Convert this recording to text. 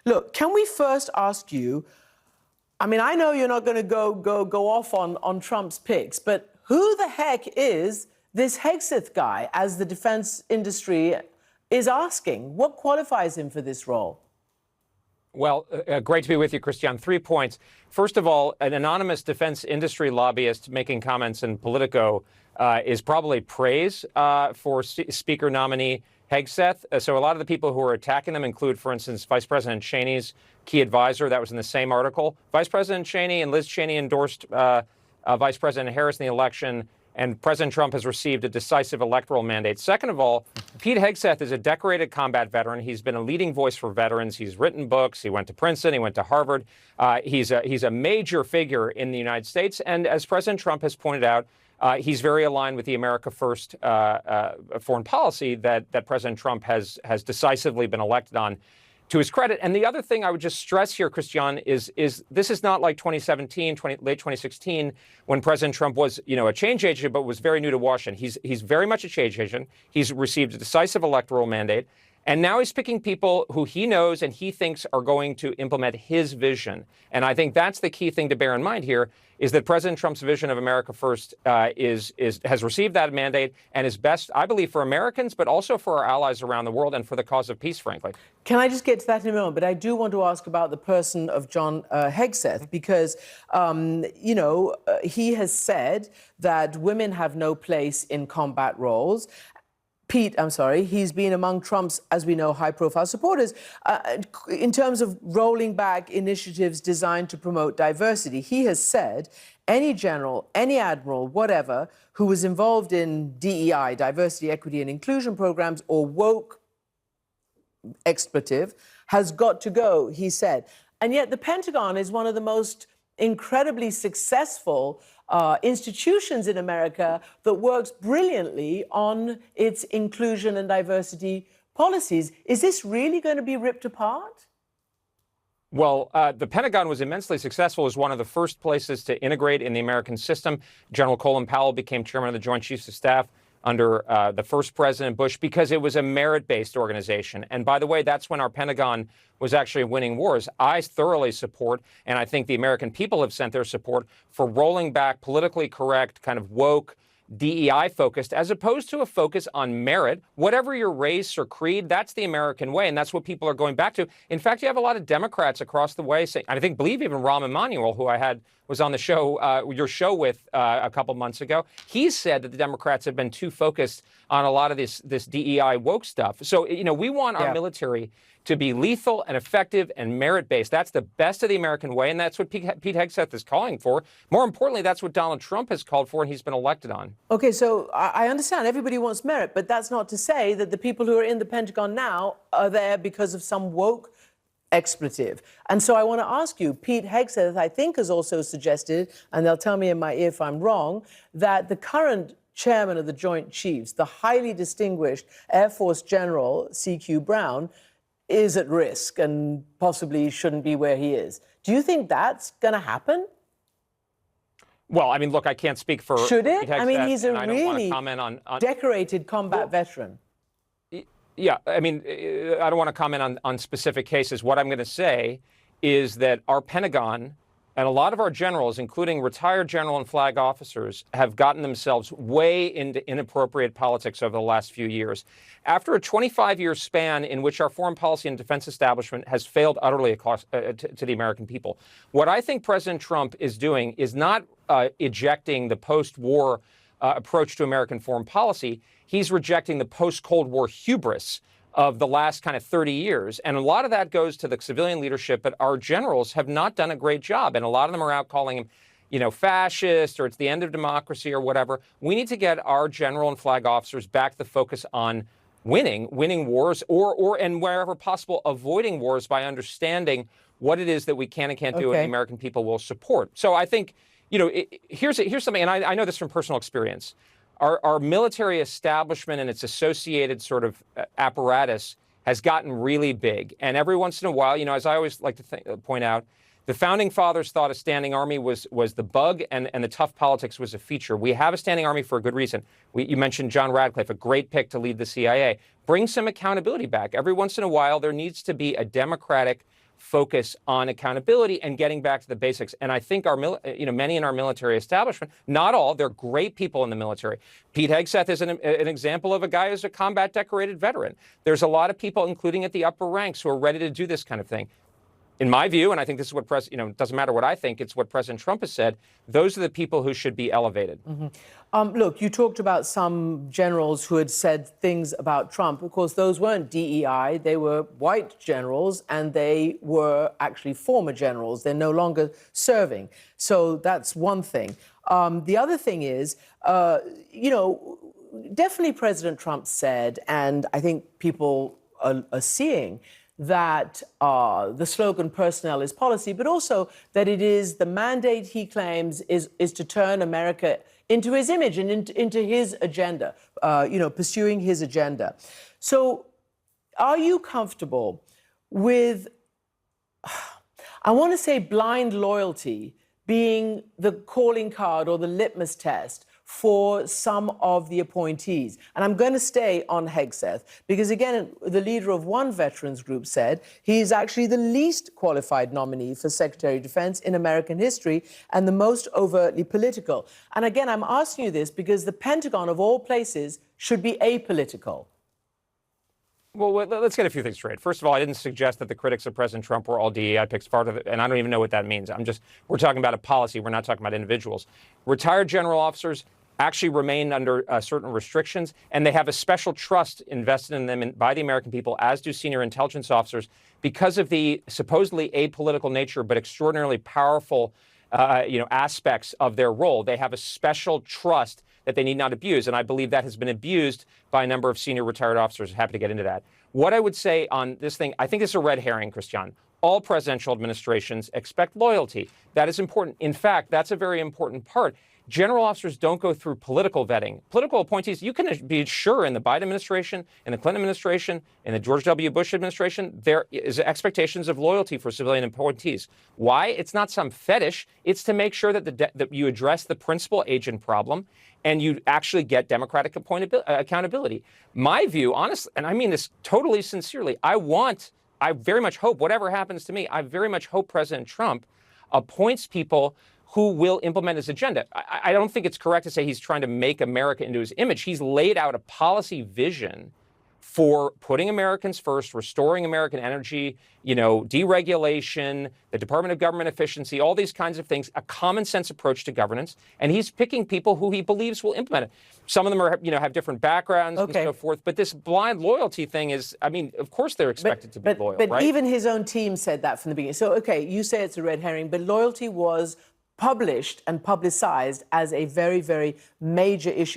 Look, can we first ask you, I mean, I know you're not going to go off on Trump's picks, but who the heck is this Hegseth guy, as the defense industry is asking? What qualifies him for this role? Well, great to be with you, Christian. 3 points. First of all, an anonymous defense industry lobbyist making comments in Politico is probably praise for Speaker nominee Hegseth. So a lot of the people who are attacking them include, for instance, Vice President Cheney's key advisor. That was in the same article. Vice President Cheney and Liz Cheney endorsed Vice President Harris in the election, and President Trump has received a decisive electoral mandate. Second of all, Pete Hegseth is a decorated combat veteran. He's been a leading voice for veterans. He's written books. He went to Princeton. He went to Harvard. He's a major figure in the United States. And as President Trump has pointed out, he's very aligned with the America First foreign policy that President Trump has decisively been elected on, to his credit. And the other thing I would just stress here, Christian, is this is not like 2017, late 2016, when President Trump was, a change agent, but was very new to Washington. He's very much a change agent. He's received a decisive electoral mandate. And now he's picking people who he knows and he thinks are going to implement his vision. And I think that's the key thing to bear in mind here, is that President Trump's vision of America First has received that mandate and is best, I believe, for Americans, but also for our allies around the world and for the cause of peace, frankly. Can I just get to that in a moment? But I do want to ask about the person of John Hegseth, because, he has said that women have no place in combat roles. He's been among Trump's, as we know, high-profile supporters in terms of rolling back initiatives designed to promote diversity. He has said any general, any admiral, whatever, who was involved in DEI, diversity, equity, and inclusion programs, or woke expletive, has got to go, he said. And yet the Pentagon is one of the most incredibly successful institutions in America that works brilliantly on its inclusion and diversity policies. Is this really going to be ripped apart? Well, the Pentagon was immensely successful as one of the first places to integrate in the American system. General Colin Powell became chairman of the Joint Chiefs of Staff under the first President Bush because it was a merit-based organization. And by the way, that's when our Pentagon was actually winning wars. I thoroughly support, and I think the American people have sent their support for rolling back politically correct, kind of woke, DEI focused, as opposed to a focus on merit. Whatever your race or creed, that's the American way, and that's what people are going back to. In fact, you have a lot of Democrats across the way saying, I believe even Rahm Emanuel, who was on the show, your show with a couple months ago, he said that the Democrats have been too focused on a lot of this DEI woke stuff. So, we want our military to be lethal and effective and merit-based. That's the best of the American way, and that's what Pete Hegseth is calling for. More importantly, that's what Donald Trump has called for, and he's been elected on. Okay, so I understand everybody wants merit, but that's not to say that the people who are in the Pentagon now are there because of some woke expletive. And so I want to ask you, Pete Hegseth, I think, has also suggested, and they'll tell me in my ear if I'm wrong, that the current chairman of the Joint Chiefs, the highly distinguished Air Force General C.Q. Brown, is at risk and possibly shouldn't be where he is. Do you think that's going to happen? Well, look, I can't speak for... Should it? Hegseth, he's a really decorated combat veteran. Yeah, I don't want to comment on specific cases. What I'm going to say is that our Pentagon and a lot of our generals, including retired general and flag officers, have gotten themselves way into inappropriate politics over the last few years. After a 25-year span in which our foreign policy and defense establishment has failed utterly across, to the American people, what I think President Trump is doing is not ejecting the post-war approach to American foreign policy. He's rejecting the post-Cold War hubris of the last kind of 30 years. And a lot of that goes to the civilian leadership, but our generals have not done a great job. And a lot of them are out calling him, fascist, or it's the end of democracy or whatever. We need to get our general and flag officers back to focus on winning wars and wherever possible, avoiding wars by understanding what it is that we can and can't do and the American people will support. So I think, here's something, and I know this from personal experience. Our military establishment and its associated sort of apparatus has gotten really big. And every once in a while, as I always like to point out, the founding fathers thought a standing army was the bug and the tough politics was a feature. We have a standing army for a good reason. You mentioned John Radcliffe, a great pick to lead the CIA. Bring some accountability back. Every once in a while, there needs to be a democratic focus on accountability and getting back to the basics. And I think many in our military establishment, not all, they're great people in the military. Pete Hegseth is an example of a guy who's a combat decorated veteran. There's a lot of people, including at the upper ranks, who are ready to do this kind of thing. In my view, and I think this is what it doesn't matter what I think, it's what President Trump has said, those are the people who should be elevated. Look, you talked about some generals who had said things about Trump. Of course, those weren't DEI. They were white generals, and they were actually former generals. They're no longer serving. So that's one thing. The other thing is, definitely President Trump said, and I think people are seeing, that the slogan personnel is policy, but also that it is the mandate he claims is to turn America into his image and into his agenda, pursuing his agenda. So are you comfortable with, I want to say, blind loyalty being the calling card or the litmus test for some of the appointees? And I'm going to stay on Hegseth because, again, the leader of one veterans group said he's actually the least qualified nominee for Secretary of Defense in American history and the most overtly political. And again, I'm asking you this because the Pentagon, of all places, should be apolitical. Well, let's get a few things straight. First of all, I didn't suggest that the critics of President Trump were all DEI picks, part of it, and I don't even know what that means. We're talking about a policy. We're not talking about individuals. Retired general officers actually remain under certain restrictions, and they have a special trust invested in them by the American people, as do senior intelligence officers, because of the supposedly apolitical nature but extraordinarily powerful aspects of their role. They have a special trust that they need not abuse, and I believe that has been abused by a number of senior retired officers. Happy to get into that. What I would say on this thing, I think it's a red herring, Christian. All presidential administrations expect loyalty. That is important. In fact, that's a very important part. General officers don't go through political vetting. Political appointees, you can be sure in the Biden administration, in the Clinton administration, in the George W. Bush administration, there is expectations of loyalty for civilian appointees. Why? It's not some fetish. It's to make sure that you address the principal agent problem and you actually get democratic accountability. My view, honestly, and I mean this totally sincerely, I very much hope, whatever happens to me, I very much hope President Trump appoints people who will implement his agenda. I don't think it's correct to say he's trying to make America into his image. He's laid out a policy vision for putting Americans first, restoring American energy, deregulation, the Department of Government Efficiency, all these kinds of things, a common sense approach to governance. And he's picking people who he believes will implement it. Some of them are, have different backgrounds and so forth. But this blind loyalty thing is, of course they're expected to be loyal, right? But even his own team said that from the beginning. So, you say it's a red herring, but loyalty was published and publicized as a very, very major issue.